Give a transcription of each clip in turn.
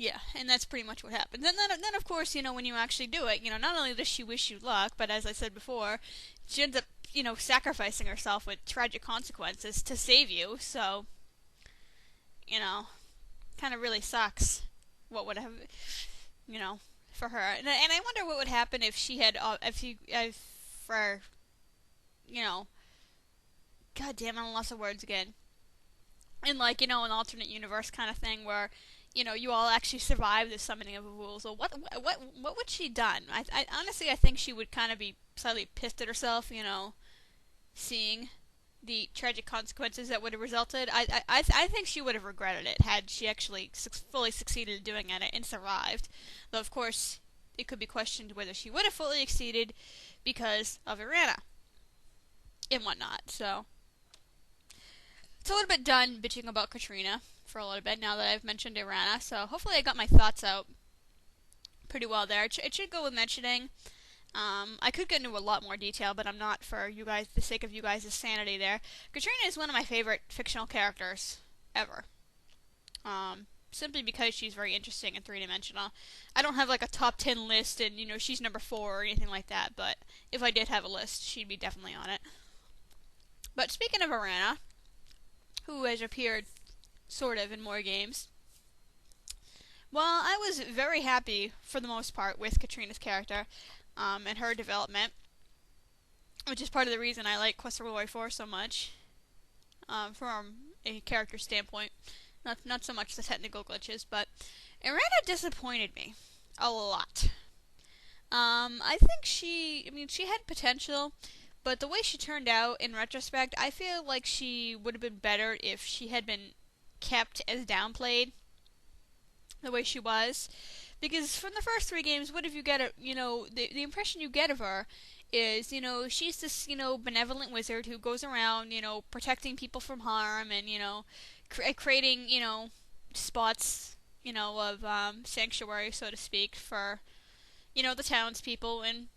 Yeah, and that's pretty much what happens. And then of course, when you actually do it, not only does she wish you luck, but as I said before, she ends up, sacrificing herself with tragic consequences to save you. So, you know, kind of really sucks. What would have, you know, for her? And I wonder what would happen if she had, for, you know, God damn, I lost the words again. In like, an alternate universe kind of thing where you all actually survive the summoning of a Vul. So what would she done? I honestly I think she would kind of be slightly pissed at herself, seeing the tragic consequences that would have resulted. I think she would have regretted it had she actually fully succeeded in doing it and survived. Though of course it could be questioned whether she would have fully succeeded because of Erana and whatnot. So it's a little bit done bitching about Katrina for a little bit now that I've mentioned Erana. So hopefully I got my thoughts out pretty well there. It should go with mentioning. I could get into a lot more detail, but I'm not for you guys, the sake of you guys' sanity there. Katrina is one of my favorite fictional characters ever. Simply because she's very interesting and three-dimensional. I don't have like a top 10 list and, she's number 4 or anything like that, but if I did have a list, she'd be definitely on it. But speaking of Erana, who has appeared sort of in more games, well, I was very happy for the most part with Katrina's character and her development, which is part of the reason I like Quest for Glory 4 so much from a character standpoint. Not so much the technical glitches, but Erana disappointed me a lot. I think she had potential, but the way she turned out in retrospect, I feel like she would have been better if she had been kept as downplayed the way she was. Because from the first 3 games, what if you get the impression you get of her is, she's this, benevolent wizard who goes around, protecting people from harm and, creating, spots, of sanctuary, so to speak, for, the townspeople and,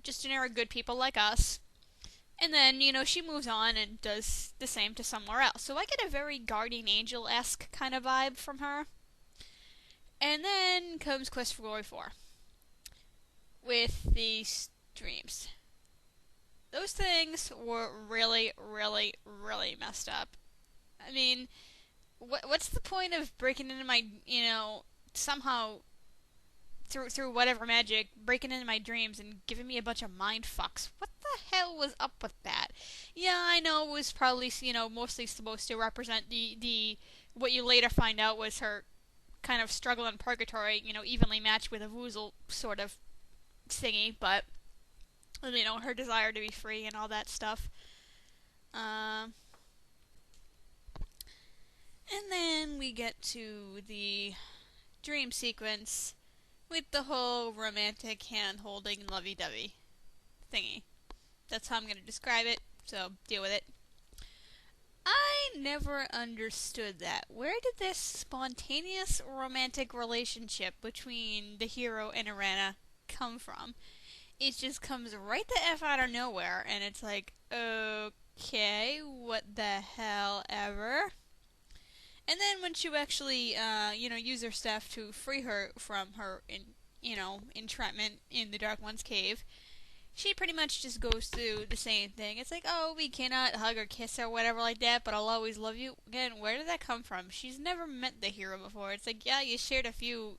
just generic good people like us. And then, she moves on and does the same to somewhere else. So I get a very guardian angel-esque kind of vibe from her. And then comes Quest for Glory 4 with these dreams. Those things were really, really, really messed up. I mean, what's the point of breaking into my, somehow through whatever magic, breaking into my dreams and giving me a bunch of mind fucks? What the hell was up with that? Yeah, I know it was probably, mostly supposed to represent the what you later find out was her kind of struggle in purgatory, evenly matched with a woozle sort of thingy, but, her desire to be free and all that stuff. And then we get to the dream sequence with the whole romantic hand-holding lovey-dovey thingy. That's how I'm going to describe it, so deal with it. I never understood that. Where did this spontaneous romantic relationship between the hero and Erana come from? It just comes right the F out of nowhere, and it's like, okay, what the hell ever? And then when you actually, use her staff to free her from her, entrapment in the Dark One's cave, she pretty much just goes through the same thing. It's like, oh, we cannot hug or kiss or whatever like that, but I'll always love you. Again, where did that come from? She's never met the hero before. It's like, yeah, you shared a few,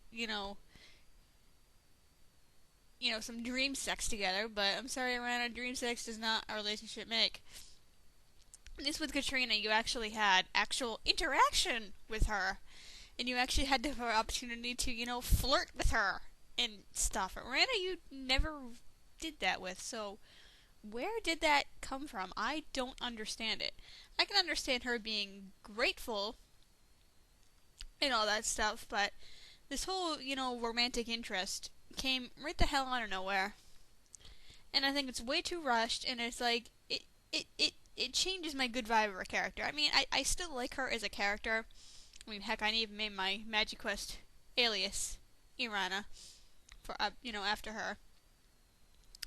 some dream sex together, but I'm sorry, Erana, dream sex does not a relationship make. This with Katrina, you actually had actual interaction with her, and you actually had to have an opportunity to, flirt with her and stuff. Erana, you never did that with, so where did that come from? I don't understand it. I can understand her being grateful and all that stuff, but this whole, romantic interest came right the hell out of nowhere. And I think it's way too rushed, and it's like, it changes my good vibe of her character. I mean, I still like her as a character. I mean, heck, I even made my Magic Quest alias Erana for, after her.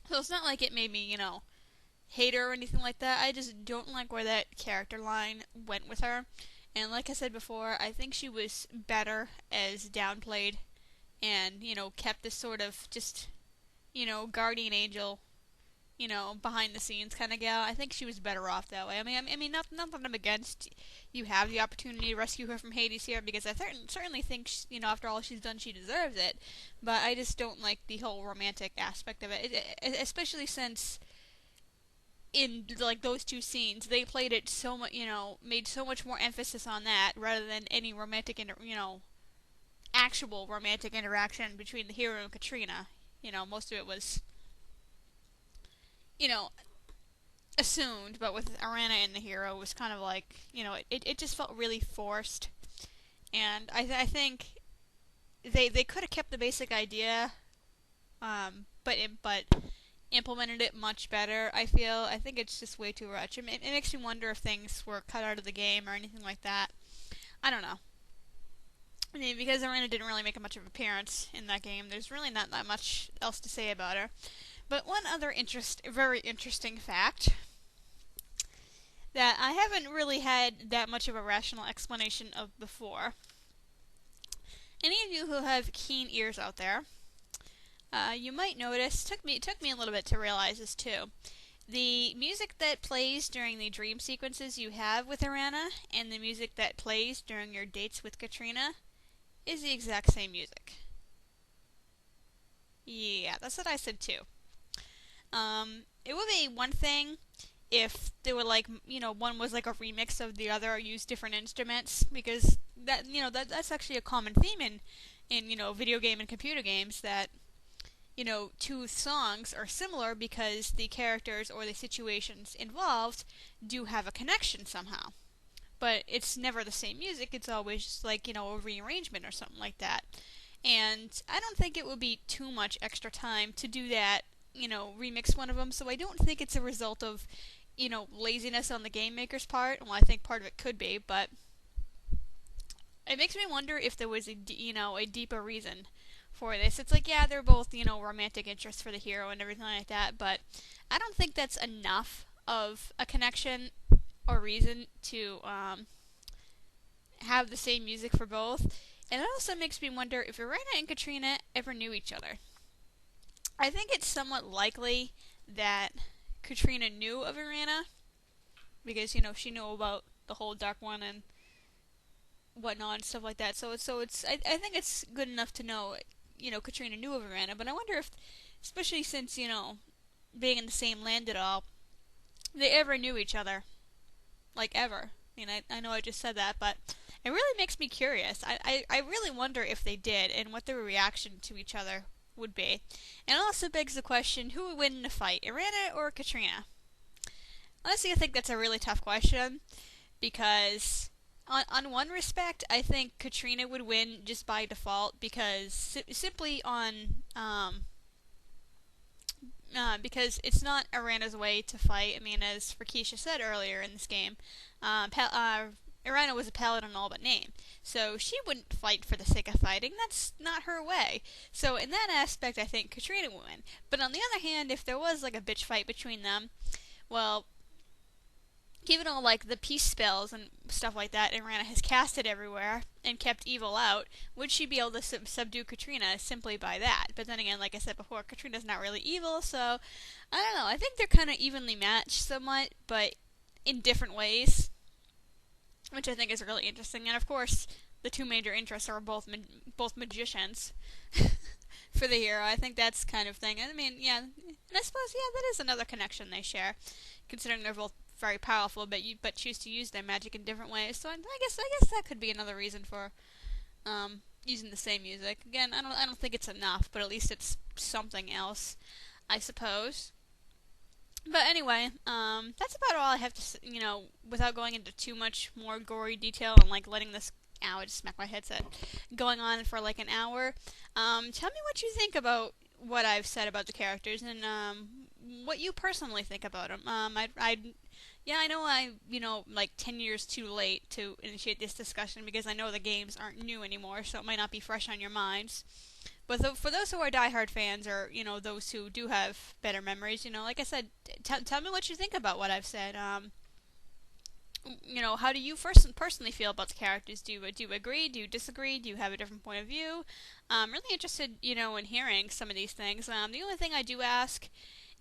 So it's not like it made me, hate her or anything like that. I just don't like where that character line went with her. And like I said before, I think she was better as downplayed and, kept this sort of just, guardian angel, behind the scenes kind of gal. I think she was better off that way. I mean, not that I'm against you have the opportunity to rescue her from Hades here, because I certainly think, after all she's done, she deserves it. But I just don't like the whole romantic aspect of especially since in like those two scenes they played it so much, made so much more emphasis on that rather than any actual romantic interaction between the hero and Katrina. Most of it was, you know, assumed, but with Erana and the hero, it was kind of like, it just felt really forced. And I think they could have kept the basic idea, but implemented it much better. I think it's just way too much. It makes me wonder if things were cut out of the game or anything like that. I don't know. I mean, because Erana didn't really make much of an appearance in that game, there's really not that much else to say about her. But one other very interesting fact that I haven't really had that much of a rational explanation of before. Any of you who have keen ears out there, you might notice, took me a little bit to realize this too. The music that plays during the dream sequences you have with Erana and the music that plays during your dates with Katrina is the exact same music. Yeah, that's what I said too. It would be one thing if they were like, one was like a remix of the other or used different instruments, because that's actually a common theme in video game and computer games, that two songs are similar because the characters or the situations involved do have a connection somehow. But it's never the same music, it's always just like, a rearrangement or something like that. And I don't think it would be too much extra time to do that, remix one of them, so I don't think it's a result of, laziness on the game maker's part. Well, I think part of it could be, but it makes me wonder if there was a deeper reason for this. It's like, yeah, they're both, romantic interests for the hero and everything like that, but I don't think that's enough of a connection or reason to have the same music for both. And it also makes me wonder if Erana and Katrina ever knew each other. I think it's somewhat likely that Katrina knew of Erana, because, she knew about the whole Dark One and whatnot and stuff like that. So I think it's good enough to know, Katrina knew of Erana, but I wonder if, especially since, being in the same land at all, they ever knew each other. Like, ever. I know I just said that, but it really makes me curious. I really wonder if they did, and what their reaction to each other would be. And it also begs the question, who would win in a fight, Erana or Katrina? Honestly, I think that's a really tough question, because on one respect, I think Katrina would win just by default, because simply because it's not Erana's way to fight. I mean, as Rakisha said earlier in this game, Erana was a paladin all but name, so she wouldn't fight for the sake of fighting. That's not her way. So in that aspect, I think Katrina would win. But on the other hand, if there was like a bitch fight between them, well, given all like the peace spells and stuff like that Erana has casted everywhere and kept evil out, would she be able to subdue Katrina simply by that? But then again, like I said before, Katrina's not really evil, so I don't know. I think they're kind of evenly matched somewhat, but in different ways, which I think is really interesting. And of course, the two major interests are both magicians for the hero. I think that's kind of thing. I mean, yeah, and I suppose, yeah, that is another connection they share, considering they're both very powerful, but choose to use their magic in different ways. So I guess that could be another reason for using the same music. Again, I don't think it's enough, but at least it's something else, I suppose. But anyway, that's about all I have to, without going into too much more gory detail and like letting this. Ow, I just smacked my headset. Going on for like an hour. Tell me what you think about what I've said about the characters, and what you personally think about them. I know like 10 years too late to initiate this discussion, because I know the games aren't new anymore, so it might not be fresh on your minds. But for those who are diehard fans, or, those who do have better memories, like I said, tell me what you think about what I've said. how do you first personally feel about the characters? Do you agree? Do you disagree? Do you have a different point of view? I'm really interested, in hearing some of these things. The only thing I do ask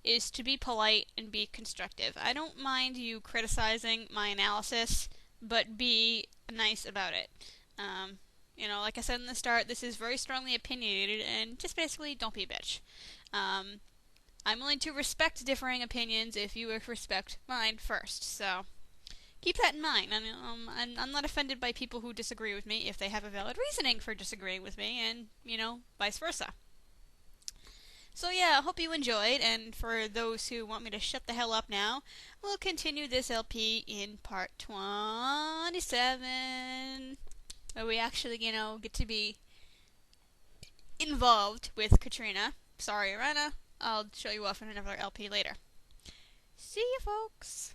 is to be polite and be constructive. I don't mind you criticizing my analysis, but be nice about it. Like I said in the start, this is very strongly opinionated, and just basically don't be a bitch. Um, I'm willing to respect differing opinions if you respect mine first, so keep that in mind. I'm not offended by people who disagree with me if they have a valid reasoning for disagreeing with me, and, vice versa. So yeah, I hope you enjoyed, and for those who want me to shut the hell up now, we'll continue this LP in part 27, where we actually, get to be involved with Katrina. Sorry, Erana. I'll show you off in another LP later. See you, folks!